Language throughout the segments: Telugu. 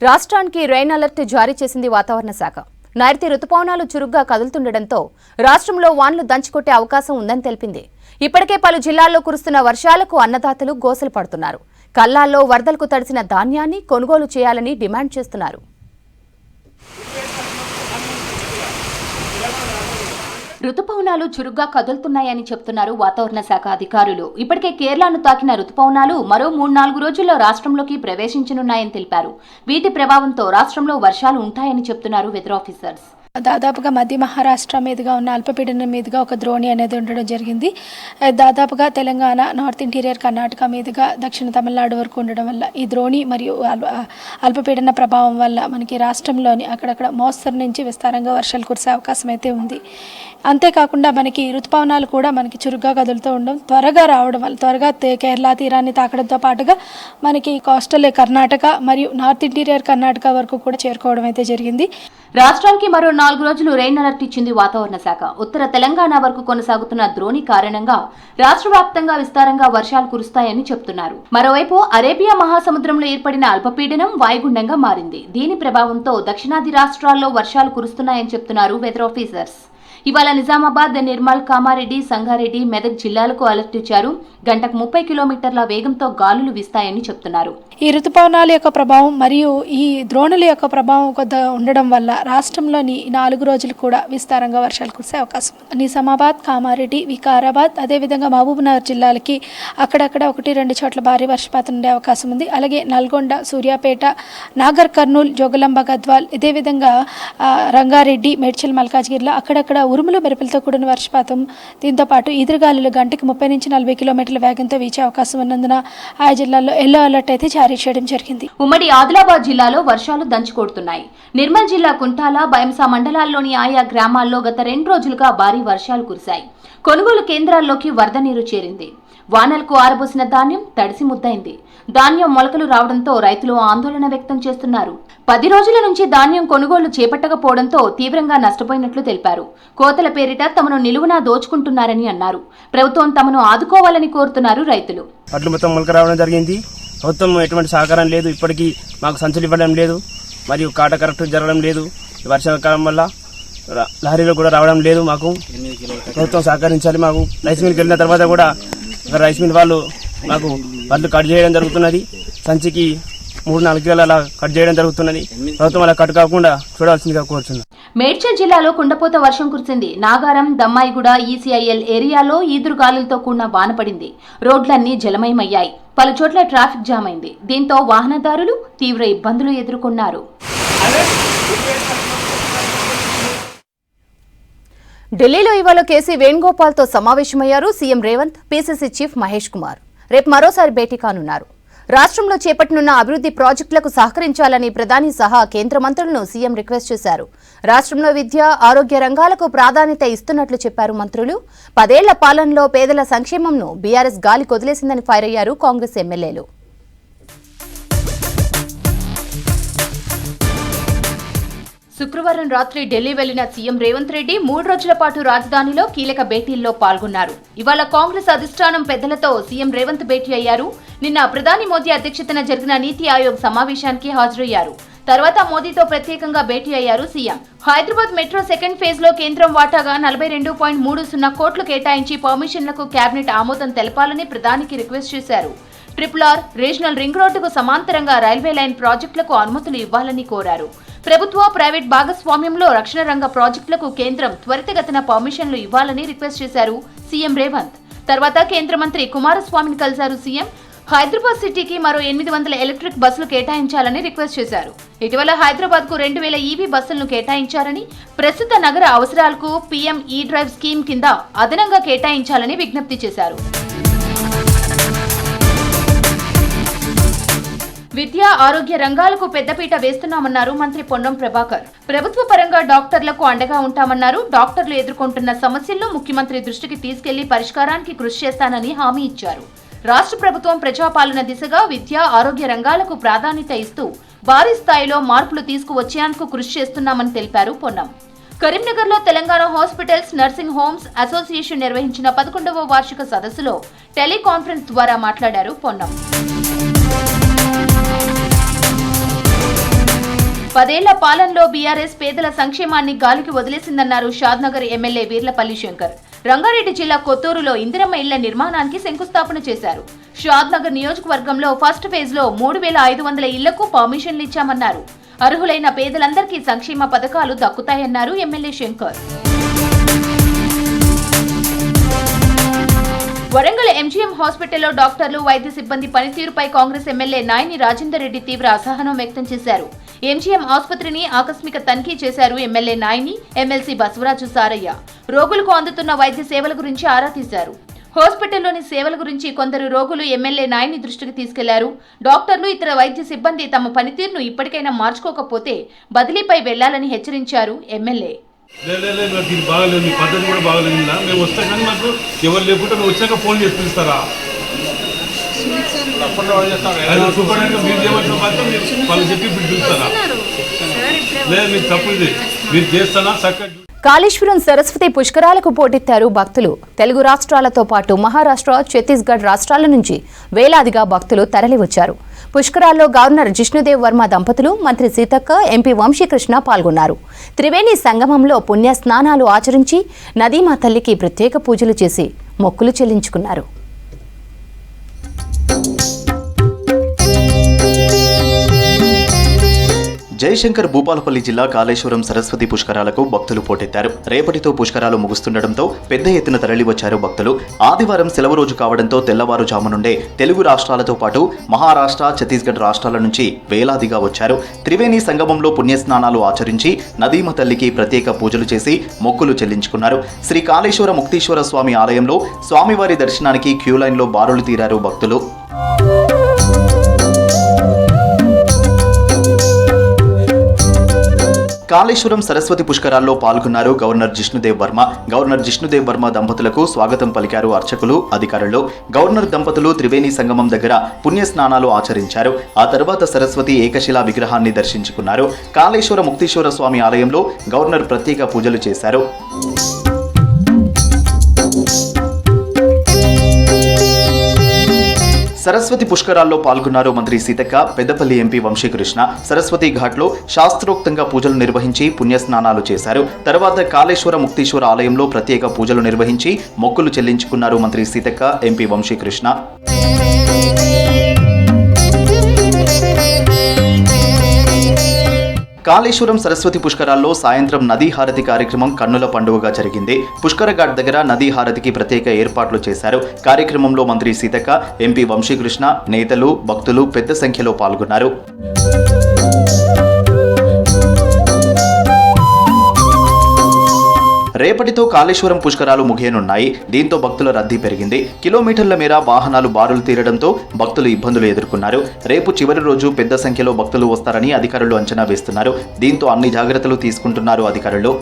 రాష్ట్రానికి రెయిన్ అలర్ట్ జారీ చేసింది వాతావరణ శాఖ. నైరుతి రుతుపవనాలు చురుగ్గా కదులుతుండటంతో రాష్ట్రంలో వానలు దంచుకొట్టే అవకాశం ఉందని తెలిపింది. ఇప్పటికే పలు జిల్లాల్లో కురుస్తున్న వర్షాలకు అన్నదాతలు గోసలు పడుతున్నారు. కల్లాల్లో వరదలకు తడిసిన ధాన్యాన్ని కొనుగోలు చేయాలని డిమాండ్ చేస్తున్నారు. రుతుపవనాలు చురుగ్గా కదులుతున్నాయని చెప్తున్నారు వాతావరణ శాఖ అధికారులు. ఇప్పటికే కేరళను తాకిన రుతుపవనాలు మరో 3-4 రోజుల్లో రాష్ట్రంలోకి ప్రవేశించనున్నాయని తెలిపారు. వీటి ప్రభావంతో రాష్ట్రంలో వర్షాలు ఉంటాయని చెప్తున్నారు వెదర్ ఆఫీసర్స్. దాదాపుగా మధ్య మహారాష్ట్ర మీదుగా ఉన్న అల్పపీడనం మీదుగా ఒక ద్రోణి అనేది ఉండడం జరిగింది. దాదాపుగా తెలంగాణ, నార్త్ ఇంటీరియర్ కర్ణాటక మీదుగా దక్షిణ తమిళనాడు వరకు ఉండడం వల్ల ఈ ద్రోణి మరియు అల్పపీడన ప్రభావం వల్ల మనకి రాష్ట్రంలోని అక్కడక్కడ మోస్తరు నుంచి విస్తారంగా వర్షాలు కురిసే అవకాశం అయితే ఉంది. అంతేకాకుండా మనకి ఋతుపవనాలు కూడా మనకి చురుగ్గా కదులుతూ ఉండడం, త్వరగా రావడం వల్ల త్వరగా కేరళ తీరాన్ని తాకడంతో పాటుగా మనకి కోస్టల్ కర్ణాటక మరియు నార్త్ ఇంటీరియర్ కర్ణాటక వరకు కూడా చేరుకోవడం అయితే జరిగింది. రాష్ట్రానికి మరో 4 రోజులు రెయిన్ అలర్ట్ ఇచ్చింది వాతావరణ శాఖ. ఉత్తర తెలంగాణ వరకు కొనసాగుతున్న ద్రోణి కారణంగా రాష్ట్ర వ్యాప్తంగా విస్తారంగా వర్షాలు కురుస్తాయని చెప్తున్నారు. మరోవైపు అరేబియా మహాసముద్రంలో ఏర్పడిన అల్పపీడనం వాయుగుండంగా మారింది. దీని ప్రభావంతో దక్షిణాది రాష్ట్రాల్లో వర్షాలు కురుస్తున్నాయని చెప్తున్నారు వెదర్ ఆఫీసర్స్. ఇవాళ నిజామాబాద్, నిర్మల్, కామారెడ్డి, సంగారెడ్డి, మెదక్ జిల్లాలకు అలర్ట్ ఇచ్చారు. గంటకు 30 కిలోమీటర్ల వేగంతో గాలులు వీస్తాయని చెప్తున్నారు. ఈ ఋతుపవనాల యొక్క ప్రభావం మరియు ఈ ద్రోణుల యొక్క ప్రభావం కొద్ది ఉండడం వల్ల రాష్ట్రంలోని 4 రోజులు కూడా విస్తారంగా వర్షాలు కురిసే అవకాశం ఉంది. నిజామాబాద్, కామారెడ్డి, వికారాబాద్, అదేవిధంగా మహబూబ్నగర్ జిల్లాలకి అక్కడక్కడ 1-2 చోట్ల భారీ వర్షపాతం ఉండే అవకాశం ఉంది. అలాగే నల్గొండ, సూర్యాపేట, నాగర్ కర్నూల్, జోగులాంబ గద్వాల్, ఇదేవిధంగా రంగారెడ్డి, మేడ్చల్, మల్కాజ్గిరిలో అక్కడక్కడ ఉరుములు మెరుపులతో కూడిన వర్షపాతం, దీంతో పాటు ఈదురుగాలులు గంటకు 30-40 కిలోమీటర్ల వేగంతో వీచే అవకాశం ఉన్నందున ఆ జిల్లాల్లో ఎల్లో అలర్ట్ అయితే జారీ చేయడం జరిగింది. ఉమ్మడి ఆదిలాబాద్ జిల్లాలో వర్షాలు దంచుకొడుతున్నాయి. నిర్మల్ జిల్లా కుంటాల, బైంసా మండలాల్లోని ఆయా గ్రామాల్లో గత 2 రోజులుగా భారీ వర్షాలు కురిశాయి. కొనుగోలు కేంద్రాల్లోకి వరద నీరు చేరింది. వానలకు ఆరబోసిన ధాన్యం తడిసి ముద్దైంది. ధాన్యం మొలకలు రావడంతో రైతులు ఆందోళన వ్యక్తం చేస్తున్నారు. 10 రోజుల నుంచి ధాన్యం కొనుగోలు చేపట్టకపోవడంతో తీవ్రంగా నష్టపోయినట్లు తెలిపారు. కోతల పేరిట తమను నిలువునా దోచుకుంటున్నారని అన్నారు. ప్రభుత్వం తమను ఆదుకోవాలని కోరుతున్నారు రైతులు. అట్లు మొత్తం మొలక రావడం జరిగింది. ప్రభుత్వం ఎటువంటి సహకారం లేదు. ఇప్పటికీ మాకు సంచులు ఇవ్వడం లేదు, మరియు కాట కరెక్ట్ జరగడం లేదు. వర్షాకాలం వల్ల లారీలో కూడా రావడం లేదు. మాకు ప్రభుత్వం సహకరించాలి. మాకు రైస్ మిల్కి వెళ్ళిన తర్వాత కూడా రైస్ మిల్ వాళ్ళు మాకు వడ్లు కట్ చేయడం జరుగుతున్నది. సంచికి 3-4 కిలోలు అలా కట్ చేయడం జరుగుతున్నది. ప్రభుత్వం అలా కట్ కాకుండా చూడాల్సిందిగా కోరుతున్నాం. మేడ్చల్ జిల్లాలో కుండపోత వర్షం కురిసింది. నాగారం, దమ్మాయిగూడ, ఈసీఐఎల్ ఏరియాలో ఈదురుగాలులతో కూడిన వాన పడింది. రోడ్లన్నీ జలమయమయ్యాయి. పలు చోట్ల ట్రాఫిక్ జామ్ అయింది. దీంతో వాహనదారులు తీవ్ర ఇబ్బందులు ఎదుర్కొన్నారు. ఢిల్లీలో ఇవాళ కేసీ వేణుగోపాల్తో సమావేశమయ్యారు CM Revanth, PCC chief Mahesh Kumar. రేపు మరోసారి భేటీ కానున్నారు. రాష్ట్రంలో చేపట్టనున్న అభివృద్ధి ప్రాజెక్టులకు సహకరించాలని ప్రధాని సహా కేంద్ర మంత్రులను సీఎం రిక్వెస్ట్ చేశారు. రాష్ట్రంలో విద్య, ఆరోగ్య రంగాలకు ప్రాధాన్యత ఇస్తున్నట్లు చెప్పారు మంత్రులు. 10 ఏళ్ల పాలనలో పేదల సంక్షేమంను బీఆర్ఎస్ గాలి కొదిలేసిందని ఫైర్ అయ్యారు కాంగ్రెస్ ఎమ్మెల్యేలు. శుక్రవారం రాత్రి ఢిల్లీ వెళ్లిన సీఎం రేవంత్ రెడ్డి 3 రోజుల పాటు రాజధానిలో కీలక భేటీల్లో పాల్గొన్నారు. ఇవాళ కాంగ్రెస్ అధిష్టానం పెద్దలతో సీఎం రేవంత్ భేటీ అయ్యారు. నిన్న ప్రధాని మోదీ అధ్యక్షతన జరిగిన నీతి ఆయోగ్ సమావేశానికి హాజరయ్యారు. తర్వాత మోదీతో ప్రత్యేకంగా భేటీ అయ్యారు CM. Hyderabad metro second phase లో కేంద్రం వాటాగా 42.30 కోట్లు కేటాయించి పర్మిషన్లకు కేబినెట్ ఆమోదం తెలపాలని ప్రధానికి రిక్వెస్ట్ చేశారు. RRR, రీజనల్ రింగ్ రోడ్డుకు సమాంతరంగా రైల్వే లైన్ ప్రాజెక్టులకు అనుమతులు ఇవ్వాలని కోరారు. ప్రభుత్వ, ప్రైవేట్ భాగస్వామ్యంలో రక్షణ రంగ ప్రాజెక్టులకు కేంద్రం త్వరితగతిన పర్మిషన్లు ఇవ్వాలని రిక్వెస్ట్ చేశారు సీఎం రేవంత్. తర్వాత కేంద్ర మంత్రి కుమారస్వామిని కలిశారు సీఎం. హైదరాబాద్ సిటీకి మరో 800 ఎలక్ట్రిక్ బస్సులు కేటాయించాలని రిక్వెస్ట్ చేశారు. ఇటీవల హైదరాబాద్ కు 2000 ఈవీ బస్సులను కేటాయించారని, ప్రస్తుత నగర అవసరాలకు పీఎం ఈ డ్రైవ్ స్కీమ్ కింద అదనంగా కేటాయించాలని విజ్ఞప్తి చేశారు. విద్య, ఆరోగ్య రంగాలకు పెద్దపీట వేస్తున్నామన్నారు మంత్రి పొన్నం ప్రభాకర్. ప్రభుత్వ పరంగా డాక్టర్లకు అండగా ఉంటామన్నారు. డాక్టర్లు ఎదుర్కొంటున్న సమస్యలను ముఖ్యమంత్రి దృష్టికి తీసుకెళ్లి పరిష్కారానికి కృషి చేస్తానని హామీ ఇచ్చారు. రాష్ట్ర ప్రభుత్వం ప్రజాపాలన దిశగా విద్య, ఆరోగ్య రంగాలకు ప్రాధాన్యత ఇస్తూ భారీ స్థాయిలో మార్పులు తీసుకువచ్చేందుకు కృషి చేస్తున్నామని తెలిపారు పొన్నం. కరీంనగర్లో Telangana hospitals, nursing homes association నిర్వహించిన 11వ వార్షిక సదస్సులో టెలికాన్ఫరెన్స్ ద్వారా మాట్లాడారు పొన్నం. 10 ఏళ్ల పాలనలో బీఆర్ఎస్ పేదల సంక్షేమాన్ని గాలికి వదిలేసిందన్నారు షాద్నగర్ ఎమ్మెల్యే వీర్లపల్లి శంకర్. రంగారెడ్డి జిల్లా కొత్తూరులో ఇందిరమ్మ ఇళ్ల నిర్మాణానికి శంకుస్థాపన చేశారు. షాద్నగర్ నియోజకవర్గంలో ఫస్ట్ ఫేజ్ లో 3500 ఇళ్లకు పర్మిషన్లు ఇచ్చామన్నారు. అర్హులైన పేదలందరికీ సంక్షేమ పథకాలు దక్కుతాయన్నారు ఎమ్మెల్యే శంకర్. వరంగల్ ఎంజీఎం హాస్పిటల్లో డాక్టర్లు, వైద్య సిబ్బంది పనితీరుపై కాంగ్రెస్ ఎమ్మెల్యే నాయని రాజేందర్ రెడ్డి తీవ్ర అసహనం వ్యక్తం చేశారు. ఎంజీఎం ఆసుపత్రిని ఆకస్మిక తనిఖీ చేశారు ఎమ్మెల్యే నాయని, ఎమ్మెల్సీ బసవరాజు సారయ్య. రోగులకు అందుతున్న వైద్య సేవల గురించి ఆరా తీశారు. హాస్పిటల్లోని సేవల గురించి కొందరు రోగులు ఎమ్మెల్యే నాయని దృష్టికి తీసుకెళ్లారు. డాక్టర్లు, ఇతర వైద్య సిబ్బంది తమ పనితీరును ఇప్పటికైనా మార్చుకోకపోతే బదిలీపై వెళ్లాలని హెచ్చరించారు ఎమ్మెల్యే. బాగలేదు, మీ పద్ధతి కూడా బాగలేదు. మేము వస్తాం కానీ మాకు ఎవరు లేకుంటే మేము వచ్చాక ఫోన్ చేసి పిలుస్తారా? సూపరింటెండెంట్ మీరు చేయవలసిన బాధ్యత వాళ్ళు చెప్పి పిలుస్తారా? లేదు, మీరు తప్పు, ఇది మీరు చేస్తానా చక్కగా. కాళేశ్వరం సరస్వతి పుష్కరాలకు పోటెత్తారు భక్తులు. తెలుగు రాష్ట్రాలతో పాటు మహారాష్ట్ర, ఛత్తీస్గఢ్ రాష్ట్రాల నుంచి వేలాదిగా భక్తులు తరలివచ్చారు. పుష్కరాల్లో గవర్నర్ జిష్ణుదేవ్ వర్మ దంపతులు, మంత్రి సీతక్క, ఎంపీ వంశీకృష్ణ పాల్గొన్నారు. త్రివేణి సంగమంలో పుణ్య స్నానాలు ఆచరించి నదీమా తల్లికి ప్రత్యేక పూజలు చేసి మొక్కులు చెల్లించుకున్నారు. జయశంకర్ భూపాలపల్లి జిల్లా కాళేశ్వరం సరస్వతి పుష్కరాలకు భక్తులు పోటెత్తారు. రేపటితో పుష్కరాలు ముగుస్తుండటంతో పెద్ద ఎత్తున తరలివచ్చారు భక్తులు. ఆదివారం సెలవు రోజు కావడంతో తెల్లవారుజాము నుండే తెలుగు రాష్ట్రాలతో పాటు మహారాష్ట్ర, ఛత్తీస్గఢ్ రాష్ట్రాల నుంచి వేలాదిగా వచ్చారు. త్రివేణి సంగమంలో పుణ్యస్నానాలు ఆచరించి నదీమ తల్లికి ప్రత్యేక పూజలు చేసి మొక్కులు చెల్లించుకున్నారు. శ్రీ కాళేశ్వర ముక్తీశ్వర స్వామి ఆలయంలో స్వామివారి దర్శనానికి క్యూ లైన్లో బారులు తీరారు భక్తులు. కాళేశ్వరం సరస్వతి పుష్కరాల్లో పాల్గొన్నారు గవర్నర్ జిష్ణుదేవ్ వర్మ. గవర్నర్ జిష్ణుదేవ్ వర్మ దంపతులకు స్వాగతం పలికారు అర్చకులు, అధికారులు. గవర్నర్ దంపతులు త్రివేణి సంగమం దగ్గర పుణ్యస్నానాలు ఆచరించారు. ఆ తర్వాత సరస్వతి ఏకశిలా విగ్రహాన్ని దర్శించుకున్నారు. కాళేశ్వర ముక్తీశ్వర స్వామి ఆలయంలో గవర్నర్ ప్రత్యేక పూజలు చేశారు. సరస్వతి పుష్కరాల్లో పాల్గొన్నారు మంత్రి సీతక్క, పెద్దపల్లి ఎంపీ వంశీకృష్ణ. సరస్వతి ఘాట్లో శాస్త్రోక్తంగా పూజలు నిర్వహించి పుణ్యస్నానాలు చేశారు. తర్వాత కాళేశ్వర ముక్తీశ్వర ఆలయంలో ప్రత్యేక పూజలు నిర్వహించి మొక్కులు చెల్లించుకున్నారు మంత్రి సీతక్క, ఎంపీ వంశీకృష్ణ. కాళేశ్వరం సరస్వతి పుష్కరాల్లో సాయంత్రం నదీ హారతి కార్యక్రమం కన్నుల పండుగగా జరిగింది. పుష్కర ఘాట్ దగ్గర నదీ హారతికి ప్రత్యేక ఏర్పాట్లు చేశారు. కార్యక్రమంలో మంత్రి సీతక్క, ఎంపీ వంశీకృష్ణ, నేతలు, భక్తులు పెద్ద సంఖ్యలో పాల్గొన్నారు. రేపటితో కాళేశ్వరం పుష్కరాలు ముగియనున్నాయి. దీంతో భక్తుల రద్దీ పెరిగింది. కిలోమీటర్ల మేర వాహనాలు బారులు తీరడంతో భక్తులు ఇబ్బందులు ఎదుర్కొన్నారు. రేపు చివరి రోజు పెద్ద సంఖ్యలో భక్తులు వస్తారని అధికారులు అంచనా వేస్తున్నారు. దీంతో అన్ని జాగ్రత్తలు తీసుకుంటున్నారు అధికారులు.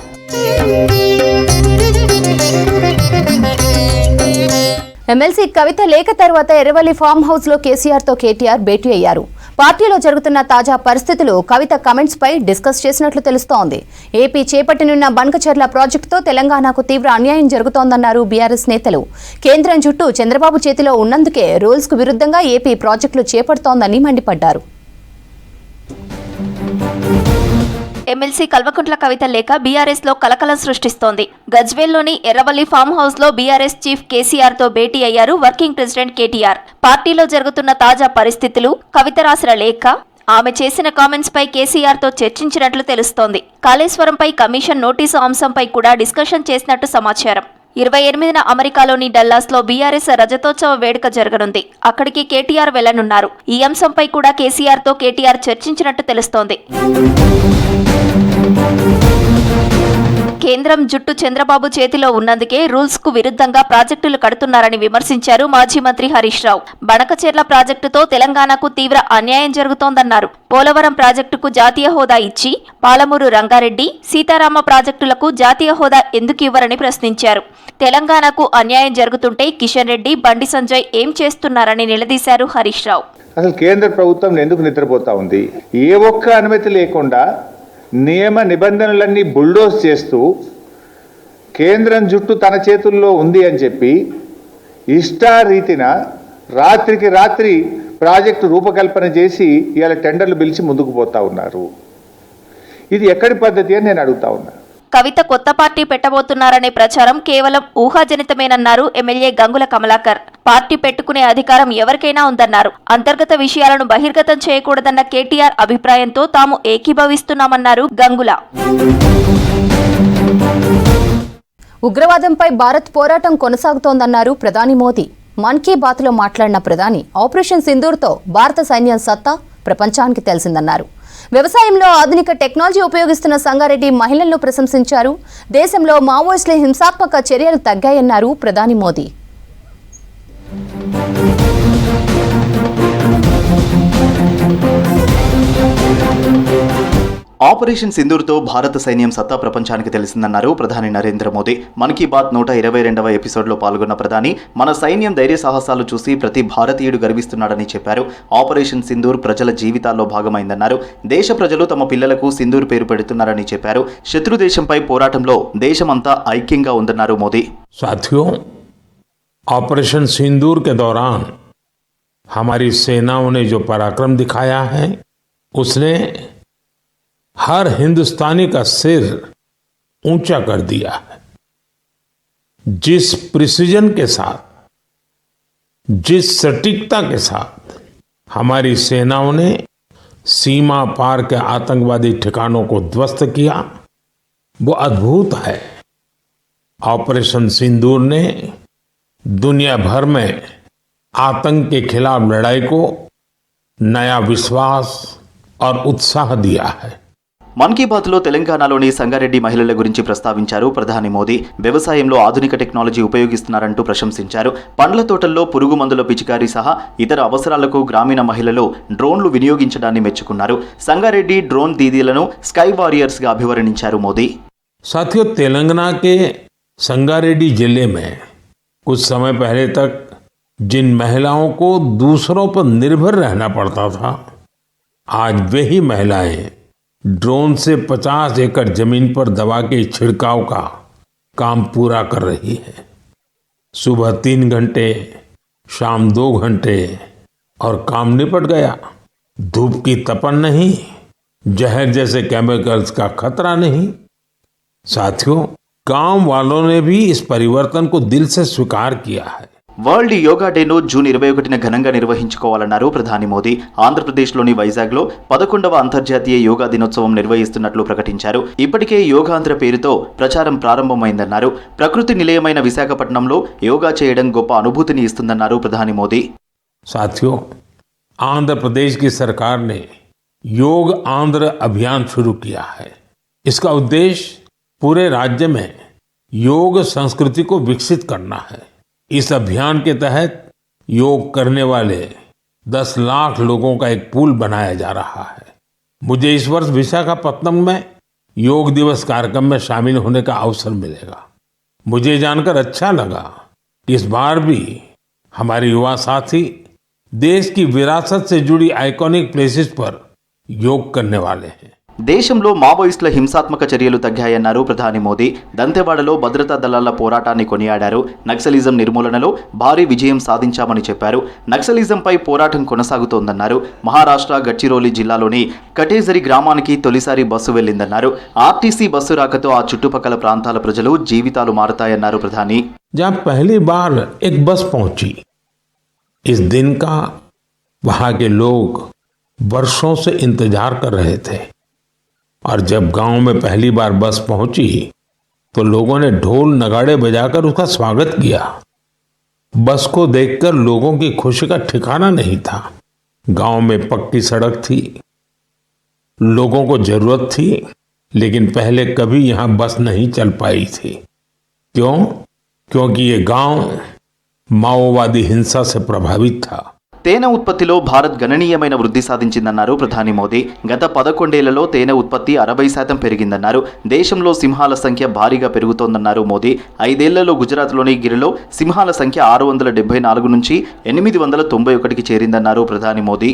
ఎమ్మెల్సీ కవిత లేఖ తర్వాత ఎర్రవల్లి ఫామ్ హౌస్ లో కేసీఆర్ తో కేటీఆర్ భేటీ అయ్యారు. పార్టీలో జరుగుతున్న తాజా పరిస్థితులు, కవిత కమెంట్స్ పై డిస్కస్ చేసినట్లు తెలుస్తోంది. ఏపీ చేపట్టనున్న బనకచెర్ల ప్రాజెక్టుతో తెలంగాణకు తీవ్ర అన్యాయం జరుగుతోందన్నారు బీఆర్ఎస్ నేతలు. కేంద్రం చుట్టూ చంద్రబాబు చేతిలో ఉన్నందుకే రూల్స్ కు విరుద్ధంగా ఏపీ ప్రాజెక్టులు చేపడుతోందని మండిపడ్డారు. ఎమ్మెల్సీ కల్వకుంట్ల కవిత లేఖ బీఆర్ఎస్ లో కలకలం సృష్టిస్తోంది. గజ్వేల్లోని ఎర్రవల్లి ఫామ్ హౌస్ లో బీఆర్ఎస్ చీఫ్ కేసీఆర్ తో భేటీ అయ్యారు వర్కింగ్ ప్రెసిడెంట్ కేటీఆర్. పార్టీలో జరుగుతున్న తాజా పరిస్థితులు, కవిత రాసిన లేఖ, ఆమె చేసిన కామెంట్స్ పై కేసీఆర్ తో చర్చించినట్లు తెలుస్తోంది. కాళేశ్వరంపై కమిషన్ నోటీసు అంశంపై కూడా డిస్కషన్ చేసినట్టు సమాచారం. 28న అమెరికాలోని డల్లాస్ లో బీఆర్ఎస్ రజతోత్సవ వేడుక జరగనుంది. అక్కడికి కేటీఆర్ వెళ్లనున్నారు. ఈ అంశంపై కూడా కేసీఆర్ తో కేటీఆర్ చర్చించినట్టు తెలుస్తోంది. కేంద్రం జుట్టు చంద్రబాబు చేతిలో ఉన్నందుకే రూల్స్ కు విరుద్ధంగా ప్రాజెక్టులు కడుతున్నారని విమర్శించారు మాజీ మంత్రి హరీష్ రావు. బనకచెర్ల ప్రాజెక్టుతో తెలంగాణకు తీవ్ర అన్యాయం జరుగుతోందన్నారు. పోలవరం ప్రాజెక్టుకు జాతీయ హోదా ఇచ్చి పాలమూరు రంగారెడ్డి, సీతారామ ప్రాజెక్టులకు జాతీయ హోదా ఎందుకు ఇవ్వరని ప్రశ్నించారు. తెలంగాణకు అన్యాయం జరుగుతుంటే కిషన్ రెడ్డి, బండి సంజయ్ ఏం చేస్తున్నారని నిలదీశారు హరీష్ రావు. అసలు కేంద్ర ప్రభుత్వం ఎందుకు నిద్రపోతా ఉంది? ఏ ఒక్క అనుమతి లేకుండా నియమ నిబంధనలన్నీ బుల్డోజ్ చేస్తూ కేంద్రం జుట్టు తన చేతుల్లో ఉంది అని చెప్పి ఇష్టారీతిన రాత్రికి రాత్రి ప్రాజెక్టు రూపకల్పన చేసి ఇవాళ టెండర్లు పిలిచి ముందుకు పోతా ఉన్నారు. ఇది ఎక్కడి పద్ధతి అని నేను అడుగుతా ఉన్నా. కవిత కొత్త పార్టీ పెట్టబోతున్నారనే ప్రచారం కేవలం ఊహాజనితమేనన్నారు ఎమ్మెల్యే గంగుల కమలాకర్. పార్టీ పెట్టుకునే అధికారం ఎవరికైనా ఉందన్నారు. అంతర్గత విషయాలను బహిర్గతం చేయకూడదన్న కేటీఆర్ అభిప్రాయంతో తాము ఏకీభవిస్తున్నామన్నారు గంగుల. ఉగ్రవాదంపై భారత్ పోరాటం కొనసాగుతోందన్నారు ప్రధాని మోదీ. మన్ కీ బాత్లో మాట్లాడిన ప్రధాని ఆపరేషన్ సింధూర్తో భారత సైన్యం సత్తా ప్రపంచానికి తెలిసిందన్నారు. వ్యవసాయంలో ఆధునిక టెక్నాలజీ ఉపయోగిస్తున్న సంగారెడ్డి మహిళలను ప్రశంసించారు. దేశంలో మావోయిస్టుల హింసాత్మక చర్యలు తగ్గాయన్నారు ప్రధాని మోదీ. ఆపరేషన్ సింధూర్తో భారత సైన్యం సత్తా ప్రపంచానికి తెలిసిందన్నారు ప్రధాని నరేంద్ర మోదీ. మన్ కీ బాత్ 122వ ఎపిసోడ్లో పాల్గొన్న ప్రధాని మన సైన్యం ధైర్య సాహసాలు చూసి ప్రతి భారతీయుడు గర్విస్తున్నాడని చెప్పారు. ఆపరేషన్ సింధూర్ ప్రజల జీవితాల్లో భాగమైందన్నారు. దేశ ప్రజలు తమ పిల్లలకు సింధూర్ పేరు పెడుతున్నారని చెప్పారు. శత్రు దేశంపై పోరాటంలో దేశమంతా ఐక్యంగా ఉందన్నారు మోదీ. साथियों, ऑपरेशन सिंदूर के दौरान हमारी सेनाओं ने जो पराक्रम दिखाया है उसने हर हिंदुस्तानी का सिर ऊंचा कर दिया है. जिस प्रिसीजन के साथ, जिस सटीकता के साथ हमारी सेनाओं ने सीमा पार के आतंकवादी ठिकानों को ध्वस्त किया वो अद्भुत है. ऑपरेशन सिंदूर ने दुनिया भर में आतंक के खिलाफ लड़ाई को नया विश्वास और उत्साह दिया है. మన్ కీ బాత్లో తెలంగాణలోని సంగారెడ్డి మహిళల గురించి ప్రస్తావించారు ప్రధాని మోదీ. వ్యవసాయంలో ఆధునిక టెక్నాలజీ ఉపయోగిస్తున్నారంటూ ప్రశంసించారు. పండ్ల తోటల్లో పురుగు మందుల పిచికారీ సహా ఇతర అవసరాలకు గ్రామీణ మహిళలు డ్రోన్లు వినియోగించడాన్ని మెచ్చుకున్నారు. సంగారెడ్డి డ్రోన్ దీదీలను స్కై వారియర్స్గా అభివర్ణించారు మోదీ. साथियों, तेलंगाना के संगारेड्डी जिले में कुछ समय पहले तक जिन महिलाओं को दूसरों पर निर्भर रहना पड़ता था, आज वही महिलाएं ड्रोन से 50 एकड़ जमीन पर दवा के छिड़काव का काम पूरा कर रही है. सुबह 3 घंटे, शाम 2 घंटे और काम निपट गया. धूप की तपन नहीं, जहर जैसे केमिकल्स का खतरा नहीं. साथियों, गांव वालों ने भी इस परिवर्तन को दिल से स्वीकार किया है. వరల్డ్ యోగా డేను జూన్ 21న ఘనంగా నిర్వహించుకోవాలన్నారు ప్రధాని మోదీ. ఆంధ్రప్రదేశ్లోని వైజాగ్లో 11వ అంతర్జాతీయ యోగా దినోత్సవం నిర్వహిస్తున్నట్లు ప్రకటించారు. ఇప్పటికే యోగాంధ్ర పేరుతో ప్రచారం ప్రారంభమైందన్నారు. ప్రకృతి నిలయమైన విశాఖపట్నంలో యోగా చేయడం గొప్ప అనుభూతిని ఇస్తుందన్నారు ప్రధాని మోదీ. साथियों, आंध्र प्रदेश की सरकार ने योग आंध्र अभियान शुरू किया है. इसका उद्देश्य पूरे राज्य में योग संस्कृति को विकसित करना है. इस अभियान के तहत योग करने वाले 10 लाख लोगों का एक पूल बनाया जा रहा है. मुझे इस वर्ष विशाखापत्तनम में योग दिवस कार्यक्रम में शामिल होने का अवसर मिलेगा. मुझे जानकर अच्छा लगा कि इस बार भी हमारे युवा साथी देश की विरासत से जुड़ी आइकॉनिक प्लेसेस पर योग करने वाले हैं. దేశంలో మావోయిస్టుల హింసాత్మక చర్యలు తగ్గాయన్నారు ప్రధాని మోదీ. దంతెవాడలో భద్రతా దళాల పోరాటాన్ని కొనియాడారు. నక్సలిజం నిర్మూలనలో భారీ విజయం సాధించామని చెప్పారు. నక్సలిజంపై పోరాటం కొనసాగుతోందన్నారు. మహారాష్ట్ర గడ్చిరోలి జిల్లాలోని కటేజరి గ్రామానికి తొలిసారి బస్సు వెళ్లిందన్నారు. ఆర్టీసీ బస్సు రాకతో ఆ చుట్టుపక్కల ప్రాంతాల ప్రజలు జీవితాలు మారతాయన్నారు ప్రధాని. जहाँ पहली बार एक बस पहुंची, इस दिन का वहां के लोग वर्षों से इंतजार कर रहे थे. और जब गांव में पहली बार बस पहुंची तो लोगों ने ढोल नगाड़े बजाकर उसका स्वागत किया. बस को देखकर लोगों की खुशी का ठिकाना नहीं था. गांव में पक्की सड़क थी, लोगों को जरूरत थी, लेकिन पहले कभी यहां बस नहीं चल पाई थी. क्यों? क्योंकि ये गांव माओवादी हिंसा से प्रभावित था. తేనె ఉత్పత్తిలో భారత్ గణనీయమైన వృద్ధి సాధించిందన్నారు ప్రధాని మోదీ. గత 11 ఏళ్లలో తేనె ఉత్పత్తి 60% పెరిగిందన్నారు. దేశంలో సింహాల సంఖ్య భారీగా పెరుగుతోందన్నారు మోదీ. 5 ఏళ్లలో గుజరాత్లోని గిరిలో సింహాల సంఖ్య 674 నుంచి 891కి చేరిందన్నారు ప్రధాని మోదీ.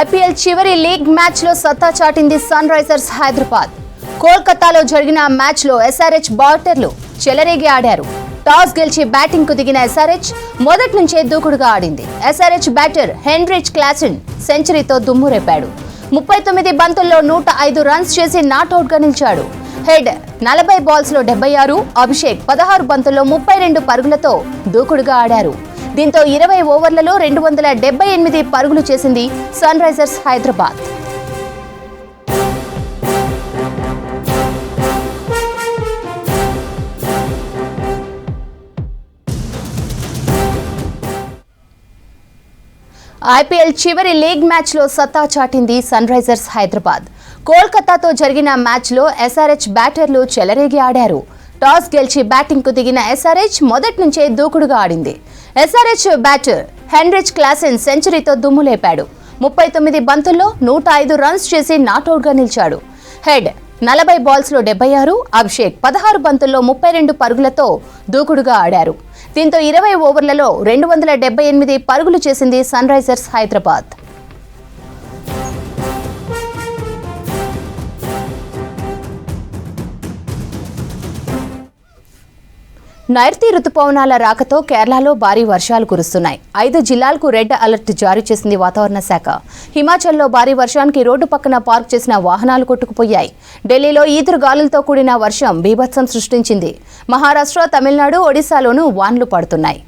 ఐపీఎల్ చివరి లీగ్ మ్యాచ్లో సత్తా చాటింది సన్ రైజర్స్ హైదరాబాద్. కోల్కతాలో జరిగిన మ్యాచ్లో ఎస్ఆర్హెచ్ బౌలర్లు చెలరేగి ఆడారు. టాస్ గెలిచి బ్యాటింగ్ కు దిగిన ఎస్ఆర్హెచ్ మొదటి నుంచే దూకుడుగా ఆడింది. ఎస్ఆర్హెచ్ బ్యాటర్ హెన్రిచ్ క్లాసెన్ సెంచరీతో దుమ్ము రేపాడు. 39 బంతుల్లో 105 రన్స్ చేసి నాట్అవుట్ గా నిలిచాడు. హెడ్ 40 బాల్స్ లో 76, అభిషేక్ 16 బంతుల్లో 32 పరుగులతో దూకుడుగా ఆడారు. దీంతో 20 ఓవర్లలో 278 పరుగులు చేసింది సన్ రైజర్స్ హైదరాబాద్. ఐపీఎల్ చివరి లీగ్ మ్యాచ్లో సత్తా చాటింది సన్ రైజర్స్ హైదరాబాద్. కోల్కతాతో జరిగిన మ్యాచ్లో ఎస్ఆర్హెచ్ బ్యాటర్లు చెలరేగి ఆడారు. టాస్ గెలిచి బ్యాటింగ్ కు దిగిన ఎస్ఆర్హెచ్ మొదటి నుంచే దూకుడుగా ఆడింది. ఎస్ఆర్హెచ్ బ్యాటర్ హెన్రిచ్ క్లాసెన్ సెంచరీతో దుమ్ము లేపాడు. 39 బంతుల్లో 105 రన్స్ చేసి నాట్అవుట్ గా నిలిచాడు. హెడ్ 40 బాల్స్ లో 76, అభిషేక్ 16 బంతుల్లో 32 పరుగులతో దూకుడుగా ఆడారు. దీంతో 20 ఓవర్లలో 278 పరుగులు చేసింది సన్ రైజర్స్ హైదరాబాద్. నైరుతి రుతుపవనాల రాకతో కేరళలో భారీ వర్షాలు కురుస్తున్నాయి. 5 జిల్లాలకు రెడ్ అలర్ట్ జారీ చేసింది వాతావరణ శాఖ. హిమాచల్లో భారీ వర్షానికి రోడ్డు పక్కన పార్క్ చేసిన వాహనాలు కొట్టుకుపోయాయి. ఢిల్లీలో ఈదురుగాలులతో కూడిన వర్షం బీభత్సం సృష్టించింది. మహారాష్ట్ర, తమిళనాడు, ఒడిశాలోనూ వాన్లు పడుతున్నాయి.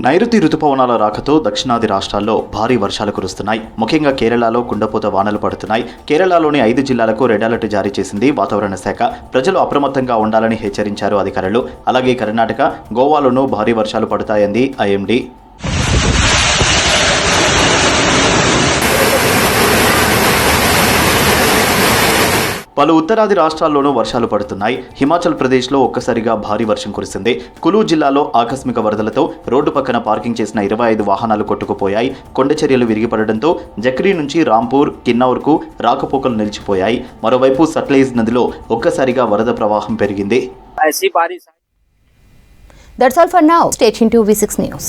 నైరుతి రుతుపవనాల రాకతో దక్షిణాది రాష్ట్రాల్లో భారీ వర్షాలు కురుస్తున్నాయి. ముఖ్యంగా కేరళలో కుండపోత వానలు పడుతున్నాయి. కేరళలోని 5 జిల్లాలకు రెడ్ అలర్ట్ జారీ చేసింది వాతావరణ శాఖ. ప్రజలు అప్రమత్తంగా ఉండాలని హెచ్చరించారు అధికారులు. అలాగే కర్ణాటక, గోవాలోనూ భారీ వర్షాలు పడతాయంది ఐఎండీ. పలు ఉత్తరాది రాష్ట్రాల్లోనూ వర్షాలు పడుతున్నాయి. హిమాచల్ ప్రదేశ్లో ఒక్కసారిగా భారీ వర్షం కురిసింది. కులు జిల్లాలో ఆకస్మిక వరదలతో రోడ్డు పక్కన పార్కింగ్ చేసిన 25 వాహనాలు కొట్టుకుపోయాయి. కొండచర్యలు విరిగిపడడంతో జక్రీ నుంచి రాంపూర్, కిన్నౌర్కు రాకపోకలు నిలిచిపోయాయి. మరోవైపు సట్లెజ్ నదిలో ఒక్కసారిగా వరద ప్రవాహం పెరిగింది. That's all for now. Stay tuned to V6 News.